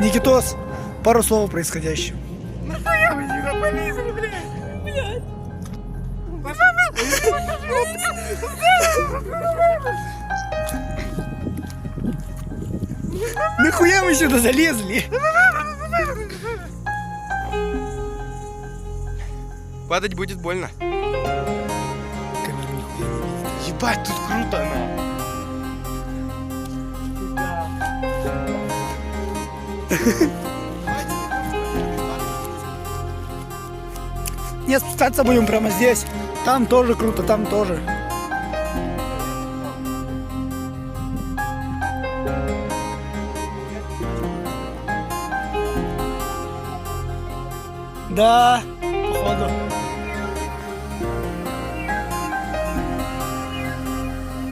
Никитос, пару слов о происходящем. Нахуя вы сюда полезли, блядь? Нахуя мы сюда залезли? Падать будет больно. Ебать, тут круто, она. Не, спускаться будем прямо здесь. Там тоже круто, там тоже. Да, походу.